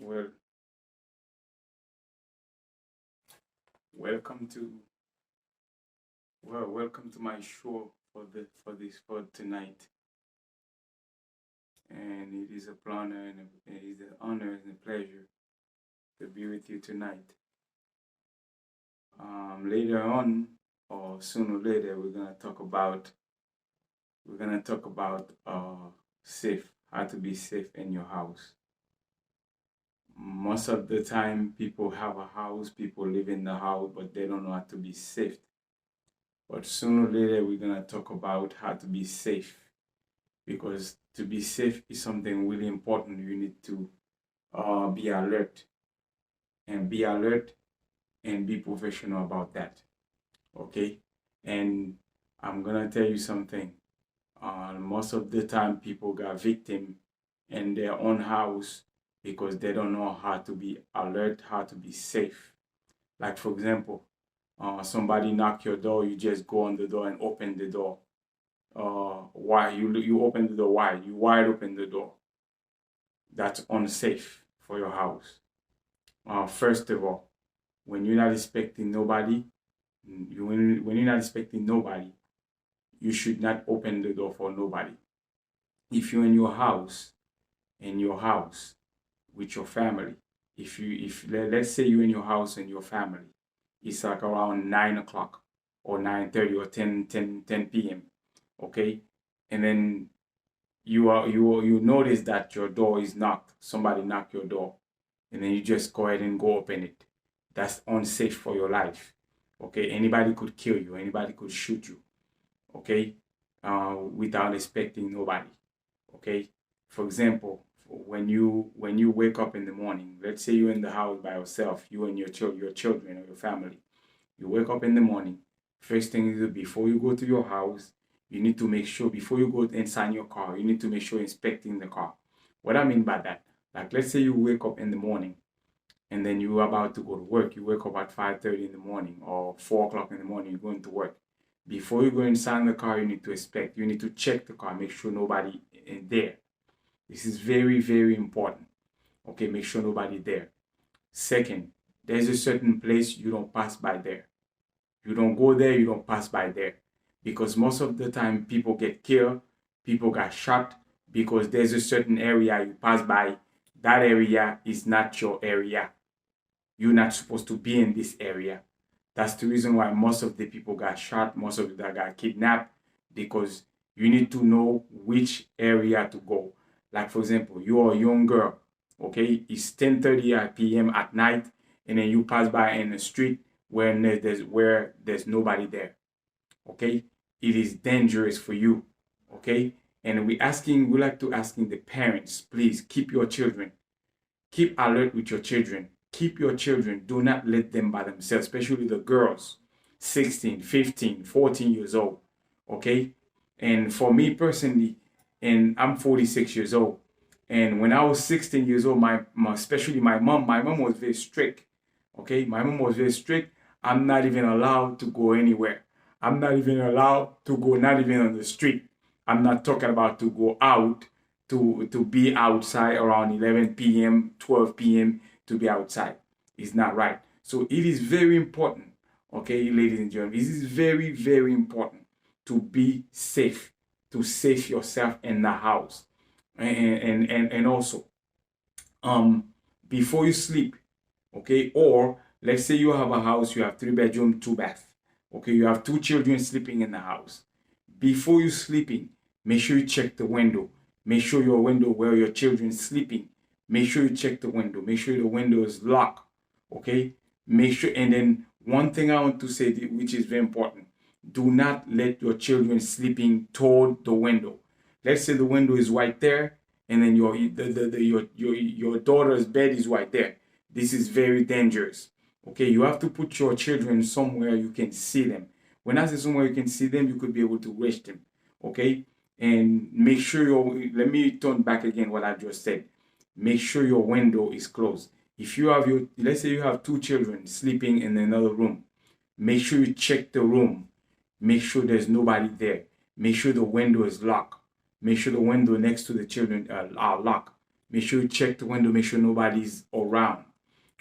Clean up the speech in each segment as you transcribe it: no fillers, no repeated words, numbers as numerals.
Well, welcome to welcome to my show for tonight, and it is a honor it is an honor and a pleasure to be with you tonight. Later on, or sooner or later, we're gonna talk about safe, how to be safe in your house. Most of the time, people have a house, people live in the house, but they don't know how to be safe. But sooner or later, we're gonna talk about how to be safe because to be safe is something really important. You need to be alert and be alert and be professional about that. Okay, and I'm gonna tell you something. Most of the time, people got victim in their own house because they don't know how to be alert, how to be safe. Like for example, somebody knock your door, you just go on the door and open the door. Why you open the door wide? You wide open the door. That's unsafe for your house. First of all, when you're not expecting nobody, when you're not expecting nobody, you should not open the door for nobody. If you're in your house with your family, let's say you're in your house and your family, it's like around 9 o'clock or 9:30 or 10 p.m. Okay, and then you notice that your door is knocked. Somebody knocked your door, and then you just go ahead and go open it. That's unsafe for your life. Okay, anybody could kill you. Anybody could shoot you. Okay, without expecting nobody. Okay, for example, when you wake up in the morning, let's say you're in the house by yourself, you and your children or your family. You wake up in the morning. First thing you do before you go to your house, you need to make sure before you go inside your car, you need to make sure inspecting the car. What I mean by that, like let's say you wake up in the morning and then you're about to go to work. You wake up at 5:30 in the morning or 4 o'clock in the morning. You're going to work. Before you go inside the car, you need to inspect. You need to check the car, make sure nobody in there. This is very, very important. Okay, make sure nobody there. Second, there's a certain place you don't pass by there. You don't go there, you don't pass by there. Because most of the time people get killed, people got shot because there's a certain area you pass by. That area is not your area. You're not supposed to be in this area. That's the reason why most of the people got shot, most of them got kidnapped, because you need to know which area to go. Like for example, you're a young girl, okay? It's 10:30 p.m. at night, and then you pass by in the street where there's nobody there, okay? It is dangerous for you, okay? And we like to asking the parents, please keep your children, keep alert with your children. Keep your children. Do not let them by themselves, especially the girls, 16, 15, 14 years old. Okay? And for me personally, and I'm 46 years old. And when I was 16 years old, especially my mom was very strict. Okay? My mom was very strict. I'm not even allowed to go anywhere. I'm not even allowed to go, not even on the street. I'm not talking about to go out to be outside around 11 p.m., 12 p.m. to be outside. It's not right. So it is very important, okay, ladies and gentlemen. This is very, very important to be safe, to save yourself in the house. And also, um, before you sleep, okay, or let's say you have a house, you have 3 bedroom, 2 bath, okay, you have 2 children sleeping in the house. Before you sleeping, make sure you check the window. Make sure your window where your children sleeping. Make sure you check the window. Make sure the window is locked. Okay. Make sure. And then one thing I want to say, which is very important: do not let your children sleeping toward the window. Let's say the window is right there, and then your daughter's bed is right there. This is very dangerous. Okay, you have to put your children somewhere you can see them. When I say somewhere you can see them, you could be able to reach them. Okay, and make sure let me turn back again what I just said. Make sure your window is closed. If you have let's say you have 2 children sleeping in another room, make sure you check the room. Make sure there's nobody there. Make sure the window is locked. Make sure the window next to the children are locked. Make sure you check the window, make sure nobody's around.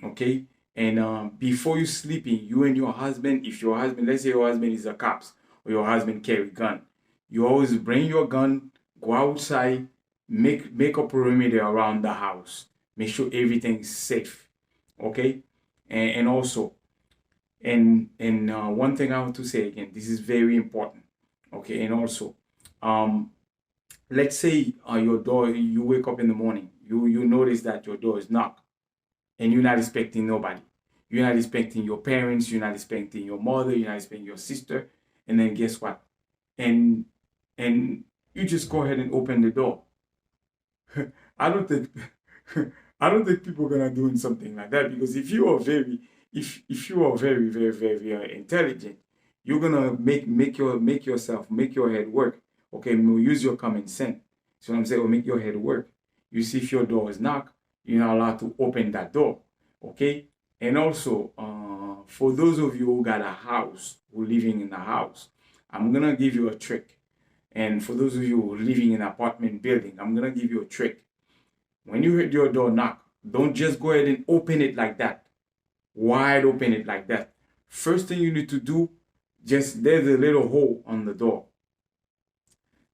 Okay. And before you sleeping, you and your husband, if your husband, let's say your husband is a cops or your husband carry gun, you always bring your gun, go outside, make a perimeter around the house, make sure everything is safe. Okay. And also, and one thing I want to say again, this is very important. Okay. And also, um let's say your door, you wake up in the morning, you notice that your door is knocked, and you're not expecting nobody. You're not expecting your parents, you're not expecting your mother, you're not expecting your sister. And then guess what? And and you just go ahead and open the door. I don't think I don't think people are gonna do something like that, because if you are very intelligent, you're gonna make your head work. Okay, use your common sense. So I'm saying, or make your head work. You see, if your door is knocked, you're not allowed to open that door. Okay, and also for those of you who got a house, who living in a house, I'm gonna give you a trick. And for those of you who are living in an apartment building, I'm gonna give you a trick. When you hear your door knock, don't just go ahead and open it like that. Wide open it like that. First thing you need to do, just there's a little hole on the door.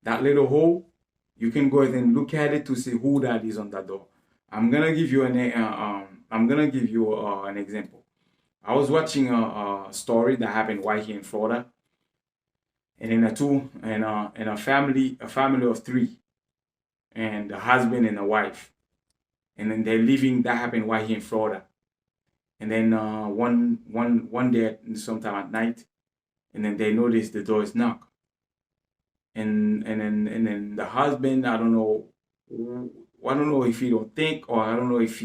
That little hole, you can go ahead and look at it to see who that is on that door. I'm gonna give you an example. I was watching a story that happened right here in Florida, and in a family of three, and a husband and a wife, and then they're living. That happened right here in Florida, and then one day, sometime at night, and then they notice the door is knocked, and then the husband, I don't know if he don't think, or I don't know if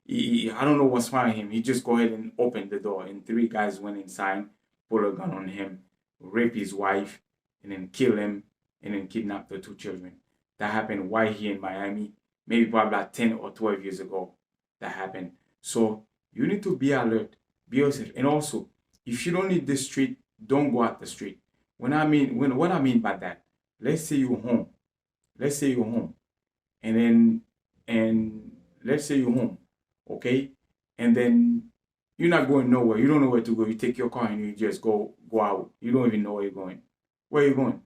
I don't know what's wrong with him. He just go ahead and open the door, and three guys went inside, put a gun on him, rape his wife, and then kill him, and then kidnap the two children. That happened right here in Miami, maybe probably like 10 or 12 years ago. That happened. So you need to be alert, be yourself, and also, if you don't need the street, don't go out the street. What I mean by that, let's say you're home, let's say you're home, and then and let's say you're home, okay, and then you're not going nowhere. You don't know where to go. You take your car and you just go out. You don't even know where you're going. Where are you going?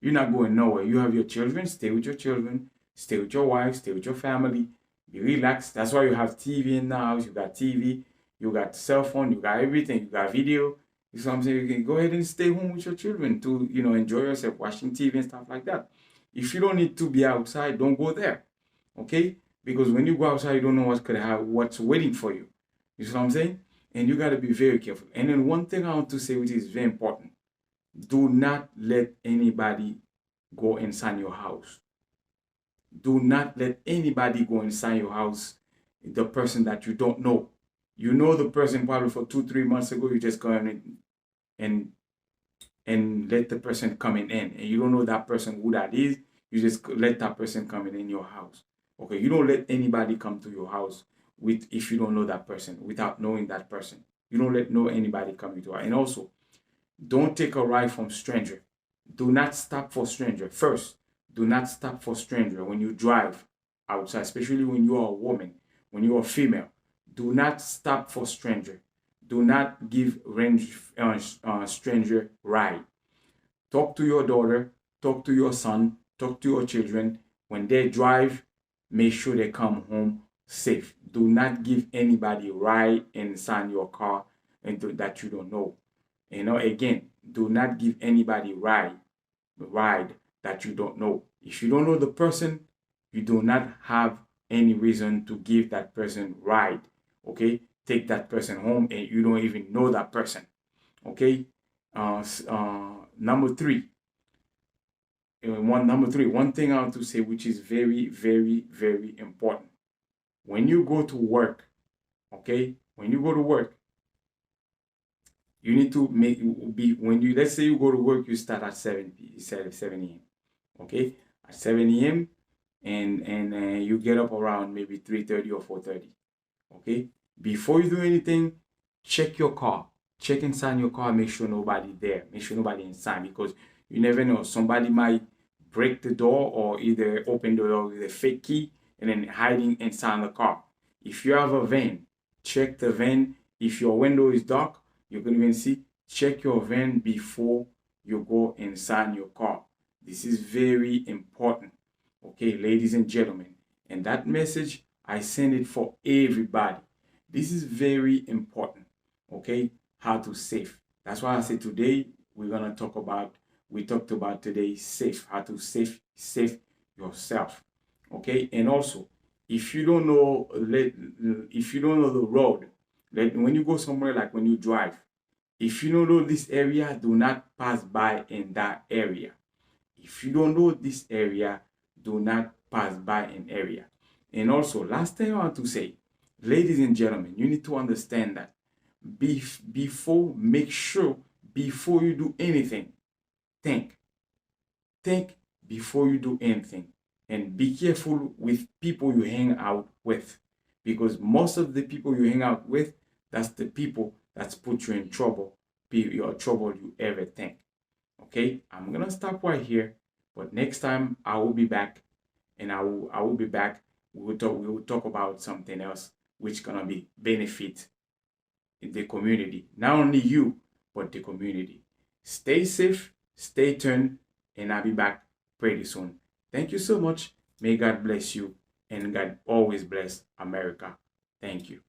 You're not going nowhere. You have your children. Stay with your children. Stay with your wife. Stay with your family. Be relaxed. That's why you have TV in the house. You got TV. You got cell phone. You got everything. You got video. You know what I'm saying? You can go ahead and stay home with your children to, enjoy yourself, watching TV and stuff like that. If you don't need to be outside, don't go there. Okay? Because when you go outside, you don't know what's waiting for you. You see what I'm saying? And you got to be very careful. And then one thing I want to say, which is very important, do not let anybody go inside your house. Do not let anybody go inside your house, the person that you don't know. You know the person probably for 2-3 months ago, you just go in and let the person coming in. And you don't know that person, who that is. You just let that person come in your house. Okay, you don't let anybody come to your house if you don't know that person, without knowing that person. You don't let anybody come into it. And also, don't take a ride from stranger. Do not stop for stranger. First, do not stop for stranger when you drive outside, especially when you are a woman, when you are female. Do not stop for stranger. Do not give stranger ride. Talk to your daughter, talk to your son, talk to your children. When they drive, make sure they come home safe. Do not give anybody ride inside your car that you don't know. Again, do not give anybody ride that you don't know. If you don't know the person, you do not have any reason to give that person ride. Okay, take that person home and you don't even know that person. Okay, number three. One thing I want to say, which is very, very, very important. When you go to work, okay, when you go to work, you need to let's say you go to work, you start at 7 a.m. Okay, at 7 a.m. and you get up around maybe 3:30 or 4:30. Okay, before you do anything, check your car, check inside your car, make sure nobody there, make sure nobody inside, because you never know, somebody might break the door or either open the door with a fake key. and then hiding inside the car. If you have a van, check the van. If your window is dark, you can even see, check your van before you go inside your car. This is very important. Okay, ladies and gentlemen. And that message, I send it for everybody. This is very important. Okay, how to save. That's why I say today we're gonna talk about. We talked about today safe, how to save yourself. Okay, and also if you don't know, if you don't know the road, when you go somewhere, like when you drive, if you don't know this area, do not pass by in that area. If you don't know this area, do not pass by an area. And also, last thing I want to say, ladies and gentlemen, you need to understand that make sure before you do anything, think. Think before you do anything. And be careful with people you hang out with. Because most of the people you hang out with, that's the people that's put you in trouble, your trouble you ever think. Okay, I'm gonna stop right here, but next time I will be back, and I will be back. We will talk about something else which gonna be benefit in the community, not only you but the community. Stay safe, stay tuned, and I'll be back pretty soon. Thank you so much. May God bless you, and God always bless America. Thank you.